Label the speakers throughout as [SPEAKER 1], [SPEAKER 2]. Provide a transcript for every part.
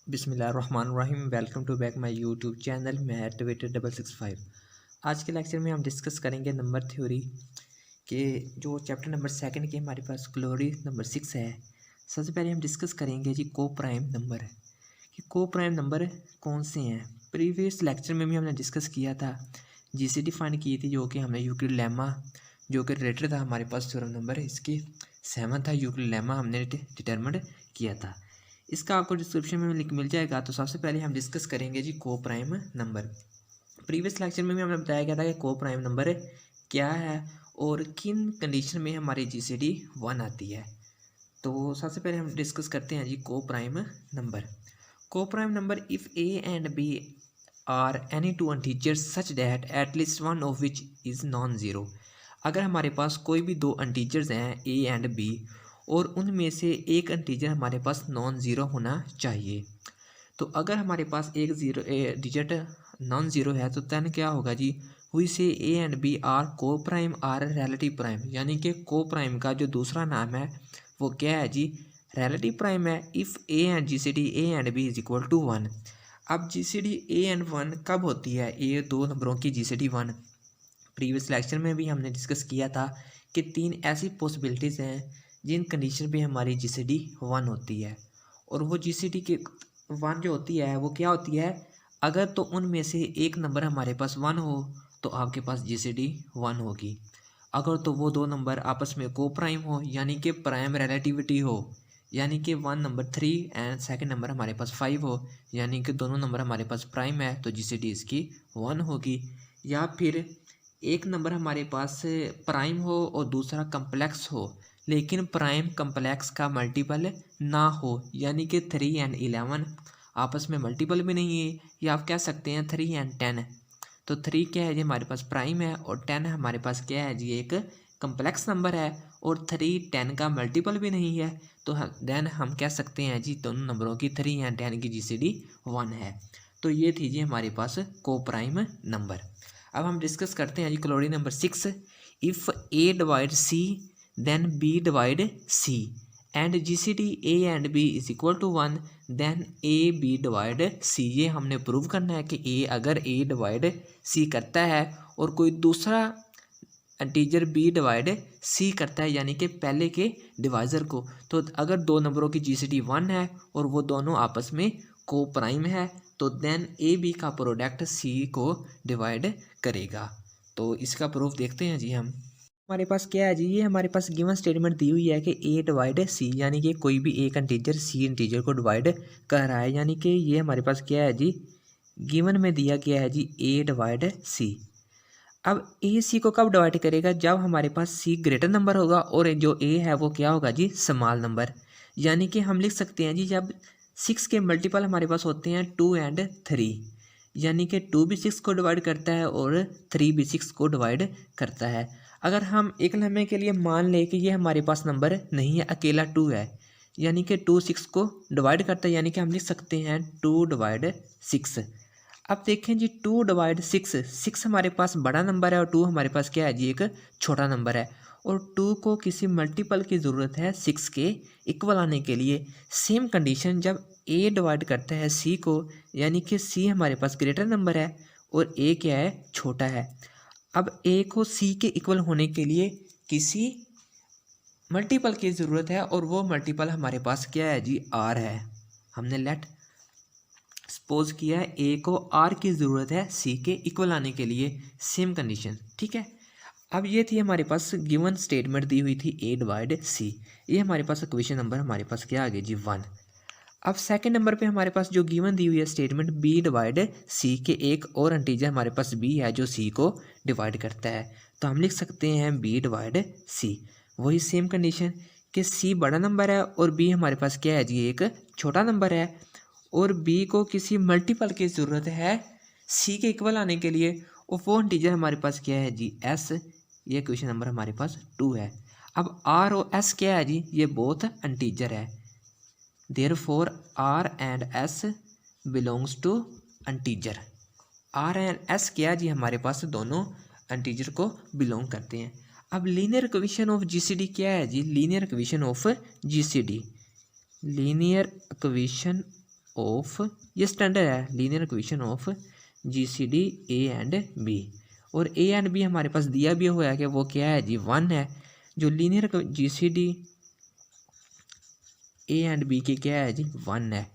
[SPEAKER 1] बिस्मिल्लाहिर्रहमानिर्रहीम। Welcome to back my YouTube channel मैथवेटर 665। आज के लेक्चर में हम डिस्कस करेंगे नंबर थ्योरी के जो चैप्टर नंबर 2 के हमारे पास क्लोरी नंबर 6 है। सबसे पहले हम डिस्कस करेंगे जी को प्राइम नंबर कि को प्राइम नंबर कौन से हैं। प्रीवियस लेक्चर में भी हमने डिस्कस किया था, जीसीडी फाइंड की थी, जो कि हमने यूक्लिड लेमा जो कि रिलेटेड था हमारे पास थ्योरम नंबर इसकी 7 था, यूक्लिड लेमा हमने डिटरमिन किया था। इसका आपको डिस्क्रिप्शन में लिंक मिल जाएगा। तो सबसे पहले हम डिस्कस करेंगे जी co prime number. Previous lecture में भी हमें बताया गया था कि को प्राइम नंबर क्या है और किन कंडीशन में हमारी जीसीडी 1 आती है। तो सबसे पहले हम डिस्कस करते हैं जी co prime number. Co prime number if A and B are any two integers such that at least one of which is non zero. अगर हमारे पास कोई भी दो इंटीजर्स हैं ए एंड बी और उनमें से एक इंटीजर हमारे पास नॉन ज़ीरो होना चाहिए। तो अगर हमारे पास एक डिजिट नॉन ज़ीरो है तो देन क्या होगा जी, हुई से ए एंड बी आर को प्राइम आर रिलेटिव प्राइम, यानी कि को प्राइम का जो दूसरा नाम है वो क्या है जी, रिलेटिव प्राइम है। If A and G C D A and B is equal to 1। अब जी सी डी ए एंड 1 कब होती है, ए दो नंबरों की जी सी डी 1। प्रीवियस लेक्चर में भी हमने डिस्कस किया था कि 3 ऐसी पॉसिबिलिटीज़ हैं जिन कंडीशन पे हमारी जी सी डी 1 होती है। और वो जी सी डी के 1 जो होती है वो क्या होती है, अगर तो उनमें से एक नंबर हमारे पास 1 हो तो आपके पास जी सी डी 1 होगी। अगर तो वो दो नंबर आपस में को प्राइम हो, यानी कि प्राइम रिलेटिविटी हो, यानी कि 1 नंबर 3 एंड सेकंड नंबर हमारे पास 5 हो, यानी कि दोनों नंबर हमारे पास प्राइम है, तो जी सी डी इसकी 1 होगी। या फिर एक नंबर हमारे पास प्राइम हो और दूसरा कम्प्लेक्स हो, लेकिन प्राइम कम्प्लेक्स का मल्टीपल ना हो, यानी कि 3 एंड 11 आपस में मल्टीपल भी नहीं है, या आप कह सकते हैं 3 एंड 10। तो 3 क्या है जी, हमारे पास प्राइम है, और 10 हमारे पास क्या है जी, एक कम्प्लेक्स नंबर है, और 3 10 का मल्टीपल भी नहीं है। तो देन हम कह सकते हैं जी दोनों नंबरों की 3 एंड 10 की जीसीडी 1 है। तो ये थी जी हमारे पास को प्राइम नंबर। अब हम डिस्कस करते हैं जी corollary number 6। If A divide C then B divide C and G C D A and B is equal to 1 then A B divide C. ये हमने प्रूव करना है कि ए अगर ए डिवाइड सी करता है और कोई दूसरा इंटीजर बी डिवाइड सी करता है, यानी कि पहले के डिवाइज़र को, तो अगर दो नंबरों की जी सी डी 1 है और वो दोनों आपस में को प्राइम है तो देन ए बी का प्रोडक्ट सी को डिवाइड करेगा। तो इसका प्रूफ देखते हैं जी हम। हमारे पास क्या है जी, ये हमारे पास गिवन स्टेटमेंट दी हुई है कि ए डिवाइड सी, यानी कि कोई भी एक इंटीजर सी इंटीजर को डिवाइड कर रहा है, यानी कि ये हमारे पास क्या है जी, गिवन में दिया गया है जी ए डिवाइड सी। अब ए सी को कब डिवाइड करेगा, जब हमारे पास सी ग्रेटर नंबर होगा और जो ए है वो क्या होगा जी, स्मॉल नंबर। यानी कि हम लिख सकते हैं जी, जब 6 के मल्टीपल हमारे पास होते हैं 2 एंड 3, यानी कि 2 भी 6 को डिवाइड करता है और 3 भी 6 को डिवाइड करता है। अगर हम एक लम्हे के लिए मान लें कि ये हमारे पास नंबर नहीं है, अकेला 2 है, यानी कि 2 6 को डिवाइड करता है, यानी कि हम लिख सकते हैं 2 डिवाइड 6। अब देखें जी 2 डिवाइड 6 हमारे पास बड़ा नंबर है और 2 हमारे पास क्या है जी, एक छोटा नंबर है, और 2 को किसी मल्टीपल की ज़रूरत है 6 के इक्वल आने के लिए। सेम कंडीशन जब ए डिवाइड करता है सी को, यानी कि सी हमारे पास ग्रेटर नंबर है और ए क्या है, छोटा है। अब ए को सी के इक्वल होने के लिए किसी मल्टीपल की ज़रूरत है, और वो मल्टीपल हमारे पास क्या है जी, आर है। हमने लेट सपोज किया है ए को आर की ज़रूरत है सी के इक्वल आने के लिए, सेम कंडीशन, ठीक है। अब ये थी हमारे पास गिवन स्टेटमेंट दी हुई थी ए डिवाइड सी। ये हमारे पास इक्वेशन नंबर हमारे पास क्या आ गया जी, 1। अब सेकंड नंबर पे हमारे पास जो गिवन दी हुई है स्टेटमेंट बी डिवाइड सी के, एक और इंटीजर हमारे पास बी है जो सी को डिवाइड करता है, तो हम लिख सकते हैं बी डिवाइड सी। वही सेम कंडीशन कि सी बड़ा नंबर है और बी हमारे पास क्या है जी, एक छोटा नंबर है, और बी को किसी मल्टीपल की ज़रूरत है सी के इक्वल आने के लिए, और वो इंटीजर हमारे पास क्या है जी, एस। ये क्वेश्चन नंबर हमारे पास 2 है। अब आर और एस क्या है जी, ये बोथ इंटीजर है, therefore R and S belongs to integer. R and S क्या है जी, हमारे पास दोनों इंटीजर को बिलोंग करते हैं। अब लीनियर इक्वेशन ऑफ जीसीडी क्या है जी? Linear equation of GCD, linear equation of, ये स्टैंडर्ड है, linear equation of GCD A and B. और ए एंड बी हमारे पास दिया भी हुआ है कि वो क्या है जी? 1 है। जो linear GCD A and B की क्या है जी? 1 है।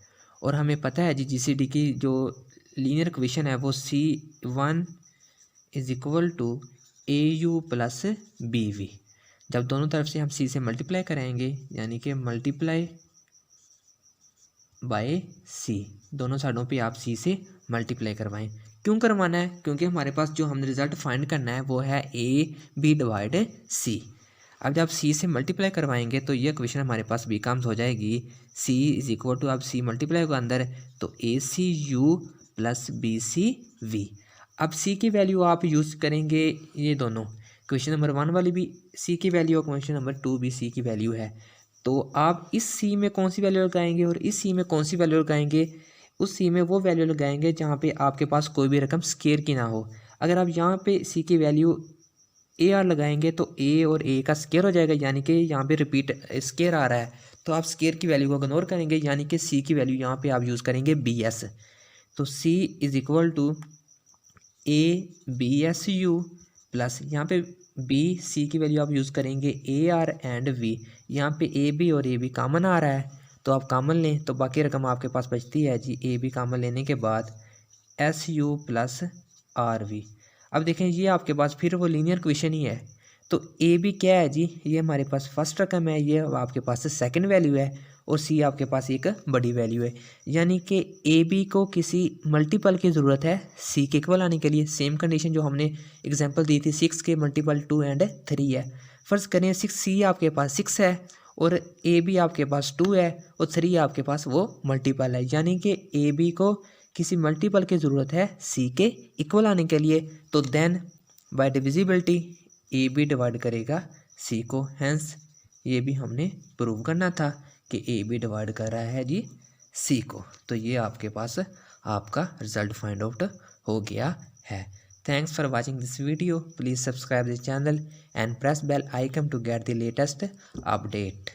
[SPEAKER 1] और हमें पता है जी जीसीडी की जो लीनियर इक्वेशन है वो C1 is equal to AU plus BV। जब दोनों तरफ से हम C से मल्टीप्लाई कराएंगे, यानी कि मल्टीप्लाई बाय C, दोनों साइडों पे आप C से मल्टीप्लाई करवाएं। क्यों करवाना है? क्योंकि हमारे पास जो हमने रिजल्ट फाइंड करना है वो है AB डिवाइड C। अब जब C से मल्टीप्लाई करवाएंगे तो ये इक्वेशन हमारे पास बिकम्स हो जाएगी C इज इक्वल टू, अब C मल्टीप्लाई होगा अंदर तो ACU प्लस BCV। अब C की वैल्यू आप यूज़ करेंगे, ये दोनों क्वेश्चन नंबर 1 वाली भी C की वैल्यू और क्वेश्चन नंबर 2 भी C की वैल्यू है। तो आप इस C में कौन सी वैल्यू लगाएंगे और इस C में कौन सी वैल्यू लगाएंगे? उस C में वो वैल्यू लगाएंगे जहाँ पे आपके पास कोई भी रकम स्केयर की ना हो। अगर आप यहाँ पे C की वैल्यू AR लगाएंगे तो A और A का स्केयर हो जाएगा, यानी कि यहाँ पे रिपीट स्केयर आ रहा है, तो आप स्केयर की वैल्यू को इग्नोर करेंगे, यानी कि C की वैल्यू यहाँ पे आप यूज़ करेंगे BS। तो C is equal to ABSU plus यहाँ पे BC की वैल्यू आप यूज़ करेंगे AR एंड V। यहाँ पे AB और AB कॉमन आ रहा है तो आप कॉमन लें, तो बाकी रकम आपके पास बचती है जी। AB कॉमन लेने के बाद SU प्लस RV। अब देखें ये आपके पास फिर वो लीनियर इक्वेशन ही है। तो AB क्या है जी? ये हमारे पास फर्स्ट रकम है, ये आपके पास सेकंड वैल्यू है और C आपके पास एक बड़ी वैल्यू है, यानी कि AB को किसी मल्टीपल की ज़रूरत है C के इक्वल आने के लिए। सेम कंडीशन जो हमने एग्जांपल दी थी 6 के मल्टीपल 2 एंड 3 है। फ़र्ज़ करें 6C आपके पास 6 है और AB आपके पास 2 है और 3 आपके पास वो मल्टीपल है, यानी कि AB को किसी मल्टीपल की ज़रूरत है C के इक्वल आने के लिए। तो then by divisibility AB divide करेगा C को, हैंस ये भी हमने प्रूव करना था कि AB डिवाइड कर रहा है जी C को। तो ये आपके पास आपका रिजल्ट फाइंड आउट हो गया है। Thanks for watching this video. Please subscribe this channel and press bell icon to get the latest update.